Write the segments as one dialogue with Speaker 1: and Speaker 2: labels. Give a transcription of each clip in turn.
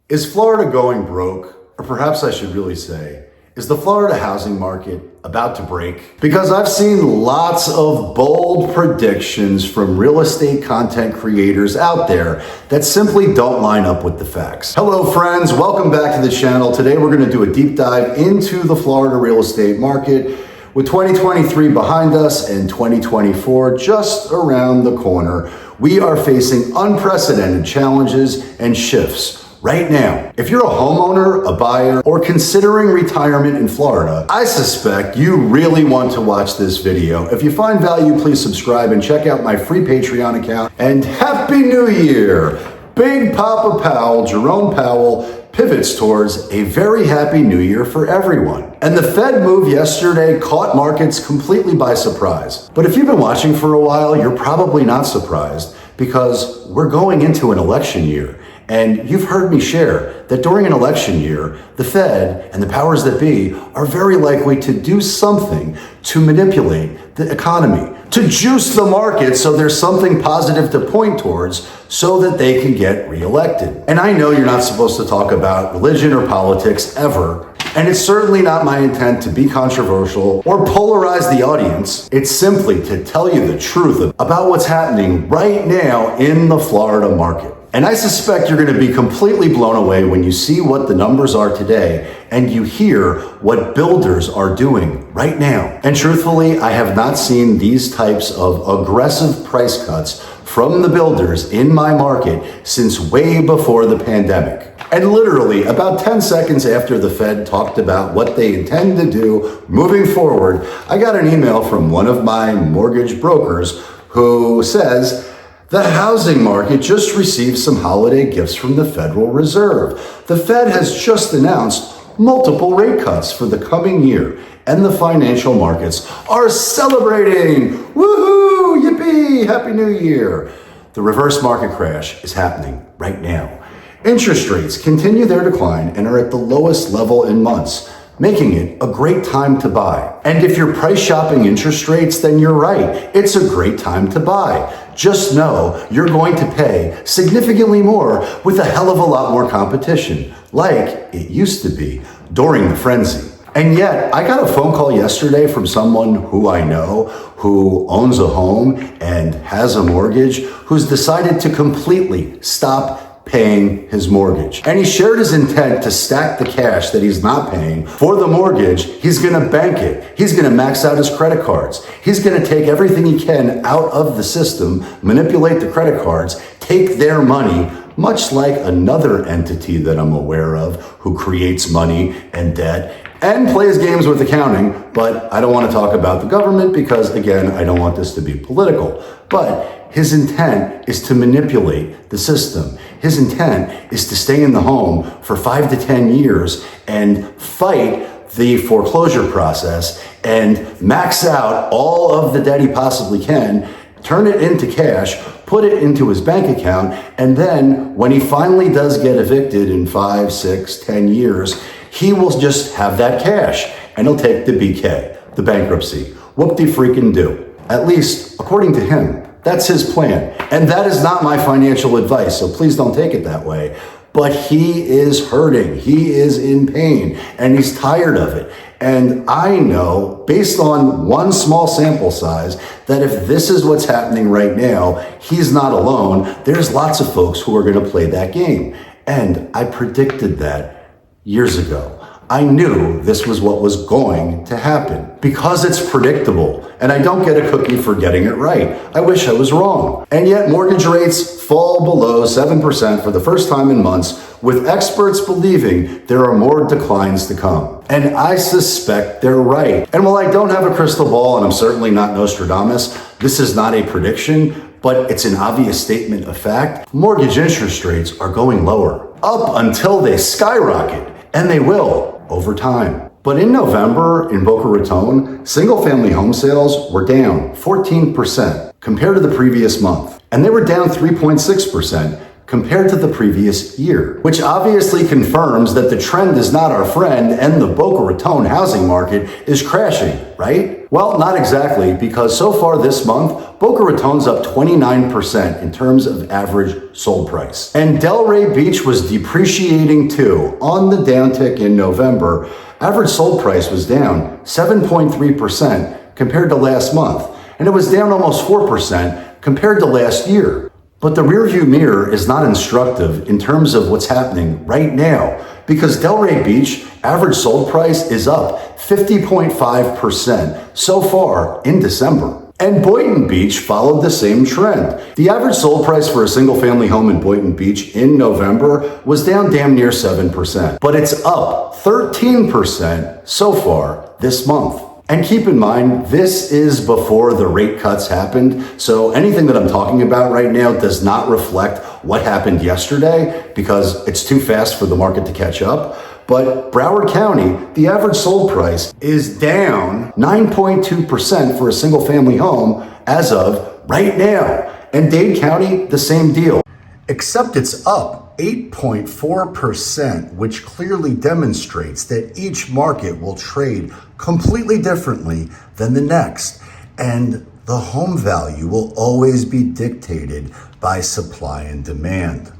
Speaker 1: Is Florida going broke? Or perhaps I should really say, is the Florida housing market about to break? Because I've seen lots of bold predictions from real estate content creators out there that simply don't line up with the facts. Hello friends, welcome back to the channel. Today we're going to do a deep dive into the Florida real estate market. With 2023 behind us and 2024 just around the corner, we are facing unprecedented challenges and shifts right now. If you're a homeowner, a buyer, or considering retirement in Florida, I suspect you really want to watch this video. If you find value, please subscribe and check out my free Patreon account. And Happy New Year! Big Papa Powell, Jerome Powell, pivots towards a very happy new year for everyone. And the Fed move yesterday caught markets completely by surprise. But if you've been watching for a while, you're probably not surprised because we're going into an election year. And you've heard me share that during an election year, the Fed and the powers that be are very likely to do something to manipulate the economy, to juice the market so there's something positive to point towards so that they can get reelected. And I know you're not supposed to talk about religion or politics ever, and it's certainly not my intent to be controversial or polarize the audience. It's simply to tell you the truth about what's happening right now in the Florida market. And I suspect you're going to be completely blown away when you see what the numbers are today and you hear what builders are doing right now. And truthfully, I have not seen these types of aggressive price cuts from the builders in my market since way before the pandemic. And literally about 10 seconds after the Fed talked about what they intend to do moving forward, I got an email from one of my mortgage brokers who says, the housing market just received some holiday gifts from the Federal Reserve. The Fed has just announced multiple rate cuts for the coming year, and the financial markets are celebrating. Woohoo! Yippee! Happy New Year! The reverse market crash is happening right now. Interest rates continue their decline and are at the lowest level in months, making it a great time to buy. And if you're price shopping interest rates, then you're right. It's a great time to buy. Just know you're going to pay significantly more with a hell of a lot more competition, like it used to be during the frenzy. And yet, I got a phone call yesterday from someone who I know who owns a home and has a mortgage, who's decided to completely stop paying his mortgage. And he shared his intent to stack the cash that he's not paying for the mortgage. He's gonna bank it. He's gonna max out his credit cards. He's gonna take everything he can out of the system, manipulate the credit cards, take their money, much like another entity that I'm aware of who creates money and debt and plays games with accounting, but I don't want to talk about the government because, again, I don't want this to be political. But his intent is to manipulate the system. His intent is to stay in the home for 5 to 10 years and fight the foreclosure process and max out all of the debt he possibly can, turn it into cash, put it into his bank account, and then when he finally does get evicted in 5, 6, 10 years, he will just have that cash and he'll take the BK, the bankruptcy. Whoop-de-freaking-do. At least, according to him, that's his plan. And that is not my financial advice, so please don't take it that way. But he is hurting, he is in pain, and he's tired of it. And I know, based on one small sample size, that if this is what's happening right now, he's not alone. There's lots of folks who are gonna play that game. And I predicted that years ago. I knew this was what was going to happen because it's predictable and I don't get a cookie for getting it right. I wish I was wrong. And yet mortgage rates fall below 7% for the first time in months, with experts believing there are more declines to come. And I suspect they're right. And while I don't have a crystal ball and I'm certainly not Nostradamus, this is not a prediction, but it's an obvious statement of fact. Mortgage interest rates are going lower up until they skyrocket, and they will over time. But in November in Boca Raton, single-family home sales were down 14% compared to the previous month. And they were down 3.6% compared to the previous year, which obviously confirms that the trend is not our friend and the Boca Raton housing market is crashing, right? Well, not exactly, because so far this month, Boca Raton's up 29% in terms of average sold price. And Delray Beach was depreciating too. On the downtick in November, average sold price was down 7.3% compared to last month, and it was down almost 4% compared to last year. But the rearview mirror is not instructive in terms of what's happening right now, because Delray Beach average sold price is up 50.5% so far in December. And Boynton Beach followed the same trend. The average sold price for a single family home in Boynton Beach in November was down damn near 7%, but it's up 13% so far this month. And keep in mind, this is before the rate cuts happened, so anything that I'm talking about right now does not reflect what happened yesterday because it's too fast for the market to catch up. But Broward County, the average sold price is down 9.2% for a single family home as of right now. And Dade County, the same deal, except it's up 8.4%, which clearly demonstrates that each market will trade completely differently than the next. And the home value will always be dictated by supply and demand,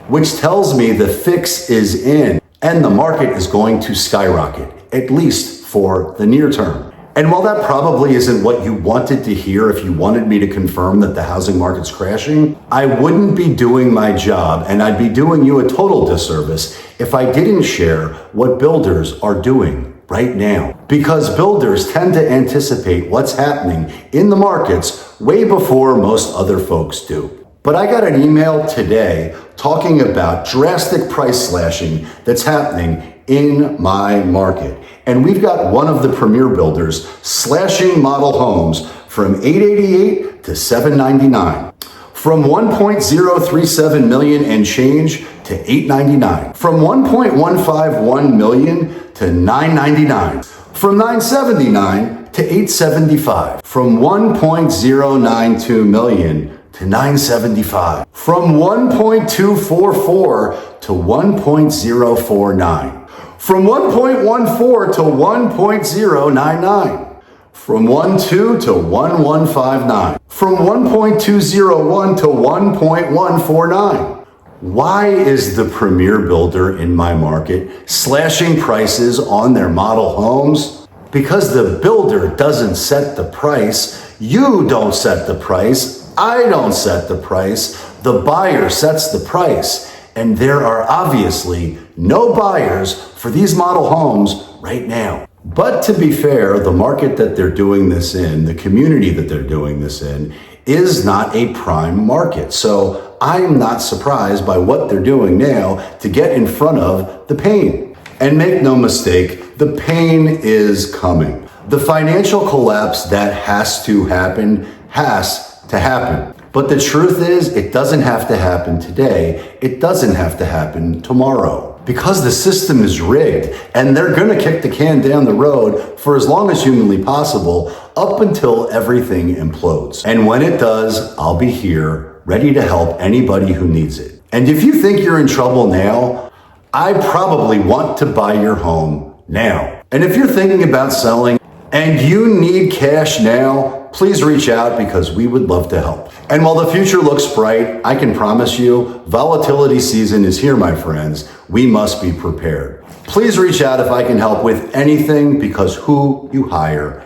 Speaker 1: which tells me the fix is in and the market is going to skyrocket, at least for the near term. And while that probably isn't what you wanted to hear if you wanted me to confirm that the housing market's crashing, I wouldn't be doing my job and I'd be doing you a total disservice if I didn't share what builders are doing right now. Because builders tend to anticipate what's happening in the markets way before most other folks do. But I got an email today talking about drastic price slashing that's happening in my market. And we've got one of the premier builders slashing model homes from $888 to $799, from $1.037 million and change to $899, from $1.151 million to $999, from $979 to $875, from $1.092 million to $975, from $1.244 to $1.049. From 1.14 to 1.099, from 1.2 to 1.159, from 1.201 to 1.149. Why is the premier builder in my market slashing prices on their model homes? Because the builder doesn't set the price. You don't set the price. I don't set the price. The buyer sets the price. And there are obviously no buyers for these model homes right now. But to be fair, the market that they're doing this in, the community that they're doing this in, is not a prime market. So I'm not surprised by what they're doing now to get in front of the pain. And make no mistake, the pain is coming. The financial collapse that has to happen has to happen. But the truth is, it doesn't have to happen today. It doesn't have to happen tomorrow. Because the system is rigged, and they're gonna kick the can down the road for as long as humanly possible, up until everything implodes. And when it does, I'll be here, ready to help anybody who needs it. And if you think you're in trouble now, I probably want to buy your home now. And if you're thinking about selling and you need cash now, please reach out because we would love to help. And while the future looks bright, I can promise you, volatility season is here, my friends. We must be prepared. Please reach out if I can help with anything because who you hire